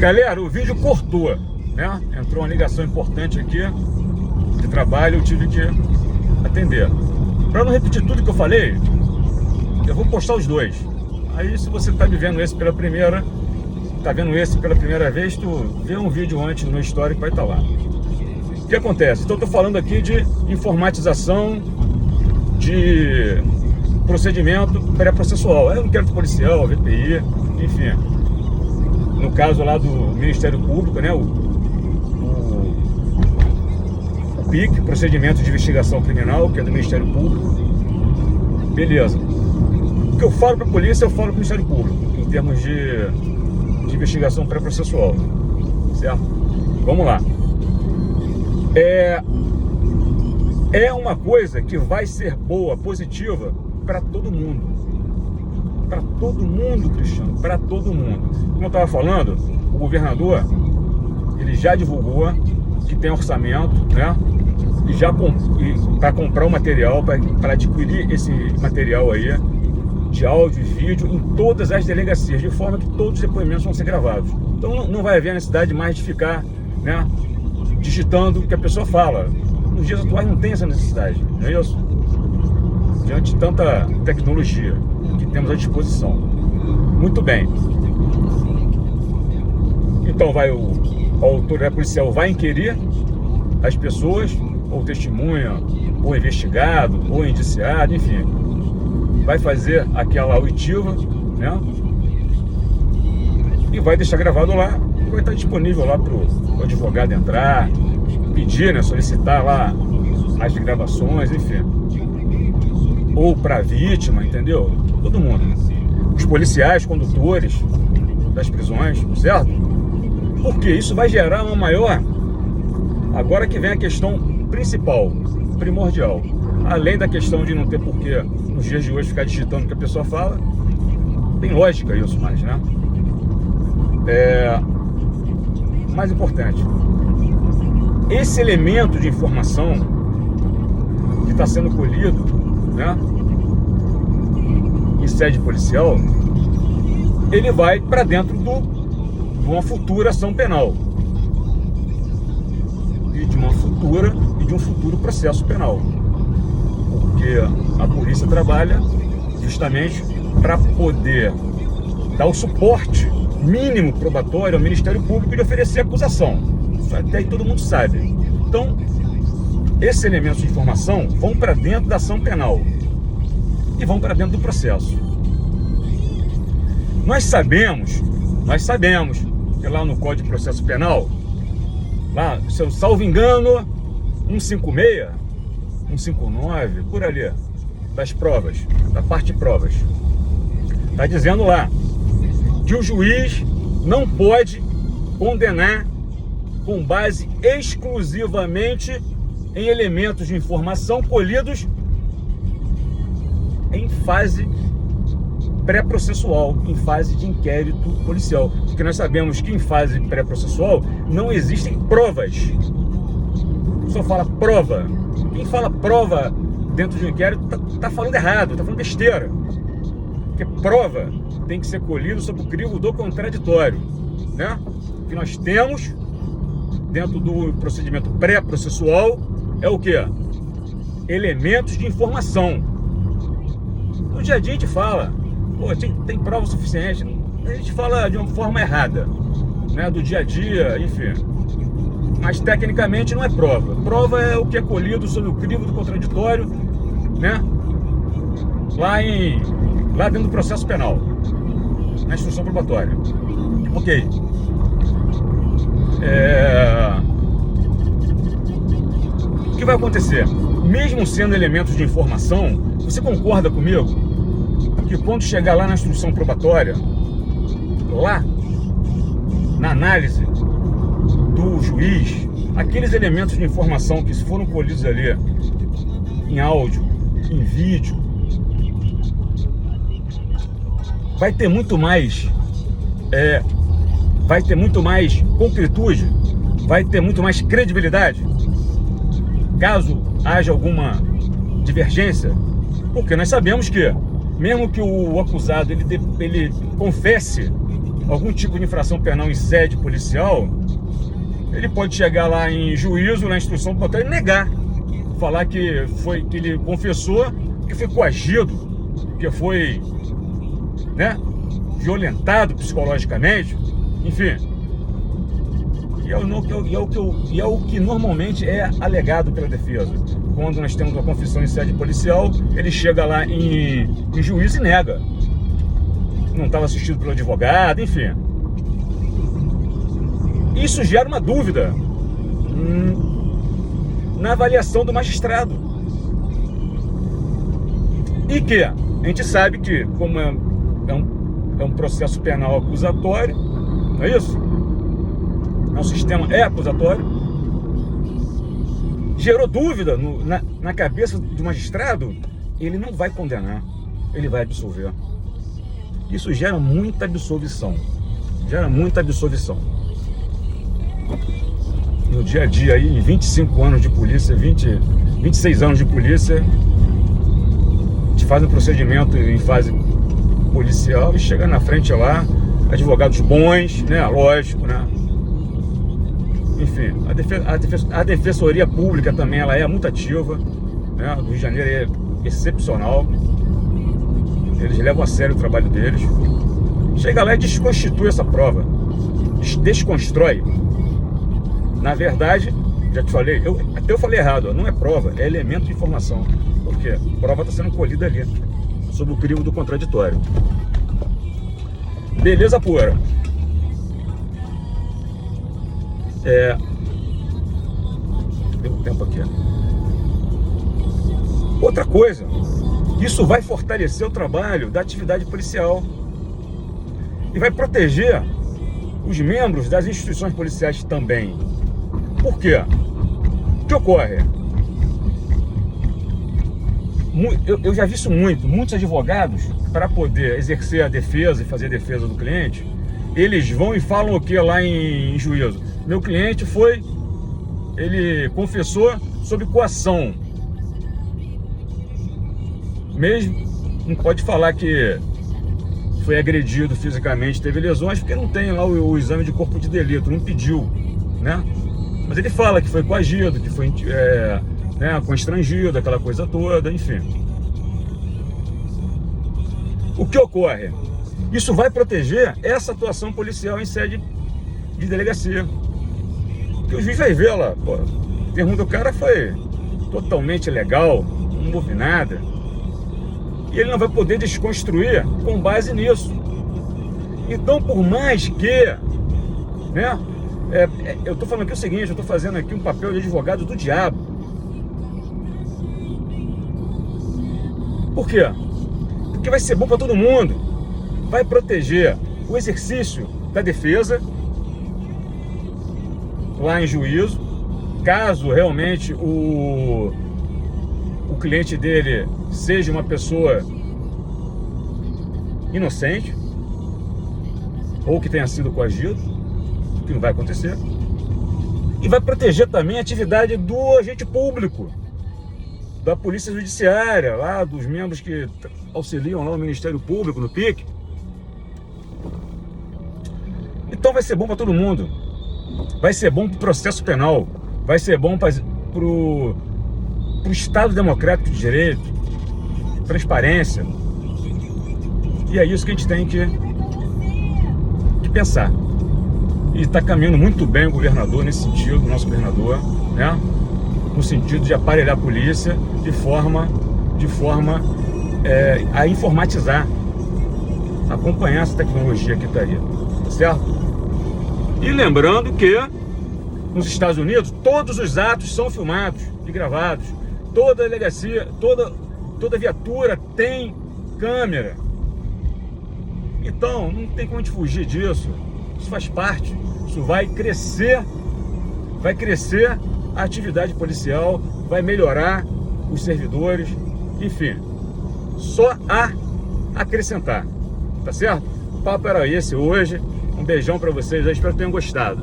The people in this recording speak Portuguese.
Galera, o vídeo cortou, né? Entrou uma ligação importante aqui de trabalho, eu tive que atender. Para não repetir tudo que eu falei, eu vou postar os dois. Aí se você tá me vendo esse pela primeira, tá vendo esse pela primeira vez, tu vê um vídeo antes no meu story que vai estar lá. O que acontece? Então eu tô falando aqui de informatização de procedimento pré-processual. É o inquérito policial, VPI, enfim. No caso lá do Ministério Público, né, o PIC, Procedimento de Investigação Criminal, que é do Ministério Público. Beleza. O que eu falo para a polícia, eu falo para o Ministério Público, em termos de investigação pré-processual. Certo? Vamos lá. É uma coisa que vai ser boa, positiva, para todo mundo. Para todo mundo, Cristiano, para todo mundo. Como eu estava falando, o governador, ele já divulgou que tem orçamento, né? E já para comprar o material, para adquirir esse material aí, de áudio e vídeo, em todas as delegacias, de forma que todos os depoimentos vão ser gravados. Então não vai haver necessidade mais de ficar, né, digitando o que a pessoa fala. Nos dias atuais não tem essa necessidade, não é isso? Diante de tanta tecnologia que temos à disposição. Muito bem. Então a autoridade policial vai inquirir as pessoas, ou testemunha, ou investigado, ou indiciado, enfim. Vai fazer aquela oitiva, né? E vai deixar gravado lá, e vai estar disponível lá para o advogado entrar, pedir, né, solicitar lá as gravações, enfim. Ou para a vítima, entendeu? Todo mundo. Os policiais, condutores das prisões, certo? Porque isso vai gerar uma maior... Agora que vem a questão principal, primordial. Além da questão de não ter porquê, nos dias de hoje, ficar digitando o que a pessoa fala. Tem lógica isso, mas, né? Mais importante, esse elemento de informação que está sendo colhido, né, em sede policial, ele vai para dentro de uma futura ação penal e de um futuro processo penal, porque a polícia trabalha justamente para poder dar o suporte mínimo probatório ao Ministério Público de oferecer acusação. Isso até aí todo mundo sabe. Então, esses elementos de informação vão para dentro da ação penal e vão para dentro do processo. Nós sabemos que lá no Código de Processo Penal, lá, se eu salvo engano, 156, 159, por ali, das provas, da parte de provas, está dizendo lá que o juiz não pode condenar com base exclusivamente em elementos de informação colhidos em fase pré-processual, em fase de inquérito policial. Porque nós sabemos que em fase pré-processual não existem provas. Só fala prova. Quem fala prova dentro de um inquérito tá falando errado, tá falando besteira. Porque prova tem que ser colhido sob o crivo do contraditório, né? O que nós temos dentro do procedimento pré-processual é o quê? Elementos de informação. No dia a dia a gente fala, pô, tem prova suficiente. A gente fala de uma forma errada, né? Do dia a dia, enfim. Mas tecnicamente não é prova. Prova é o que é colhido sob o crivo do contraditório, né? Lá dentro do processo penal, na instrução probatória. Ok. O que vai acontecer? Mesmo sendo elementos de informação, você concorda comigo que quando chegar lá na instrução probatória, lá na análise do juiz, aqueles elementos de informação que foram colhidos ali em áudio, em vídeo, vai ter muito mais concretude, vai ter muito mais credibilidade, caso haja alguma divergência, porque nós sabemos que, mesmo que o acusado ele confesse algum tipo de infração penal em sede policial, ele pode chegar lá em juízo, na instrução do e negar. Falar que ele confessou que foi coagido, que foi, né, violentado psicologicamente, enfim. E é o que normalmente é alegado pela defesa. Quando nós temos uma confissão em sede policial, ele chega lá em juízo e nega. Não estava assistido pelo advogado, enfim. Isso gera uma dúvida na avaliação do magistrado. E que a gente sabe que, como é um processo penal acusatório, não é isso? O sistema é acusatório. Gerou dúvida na cabeça do magistrado, ele não vai condenar, ele vai absolver. Isso gera muita absolvição. No dia a dia aí, em 25 anos de polícia, 26 anos de polícia, a gente faz um procedimento em fase policial e chega na frente lá, advogados bons, né? Lógico, né? Enfim, a Defensoria Pública também, ela é muito ativa, né? Do Rio de Janeiro é excepcional. Eles levam a sério o trabalho deles. Chega lá e desconstitui essa prova. Desconstrói. Na verdade, já te falei, eu falei errado, não é prova, é elemento de informação. Porque a prova está sendo colhida ali, sobre o crivo do contraditório. Beleza pura. Deu um tempo aqui. Outra coisa, isso vai fortalecer o trabalho da atividade policial e vai proteger os membros das instituições policiais também. Por quê? O que ocorre? Eu já vi isso muitos advogados, para poder exercer a defesa e fazer a defesa do cliente, eles vão e falam o que lá em juízo? Meu cliente ele confessou sob coação. Mesmo, não pode falar que foi agredido fisicamente, teve lesões, porque não tem lá o exame de corpo de delito, não pediu, né? Mas ele fala que foi coagido, que foi né, constrangido, aquela coisa toda, enfim. O que ocorre? Isso vai proteger essa atuação policial em sede de delegacia. Porque o juiz vai ver lá, pô, a pergunta do cara foi totalmente legal, não houve nada. E ele não vai poder desconstruir com base nisso. Então, por mais que, né, eu estou falando aqui o seguinte, eu estou fazendo aqui um papel de advogado do diabo. Por quê? Porque vai ser bom para todo mundo. Vai proteger o exercício da defesa lá em juízo, caso realmente o cliente dele seja uma pessoa inocente ou que tenha sido coagido, que não vai acontecer. E vai proteger também a atividade do agente público, da Polícia Judiciária, lá dos membros que auxiliam lá o Ministério Público, no PIC. Então vai ser bom para todo mundo. Vai ser bom para o processo penal, vai ser bom para o Estado Democrático de Direito, transparência. E é isso que a gente tem que pensar. E está caminhando muito bem o governador nesse sentido, o nosso governador, né? No sentido de aparelhar a polícia de forma a informatizar, acompanhar essa tecnologia que está aí, tá certo? E lembrando que nos Estados Unidos todos os atos são filmados e gravados, toda delegacia, toda viatura tem câmera. Então não tem como a gente fugir disso. Isso faz parte, isso vai crescer a atividade policial, vai melhorar os servidores, enfim, só a acrescentar, tá certo? O papo era esse hoje, um beijão para vocês, eu espero que tenham gostado.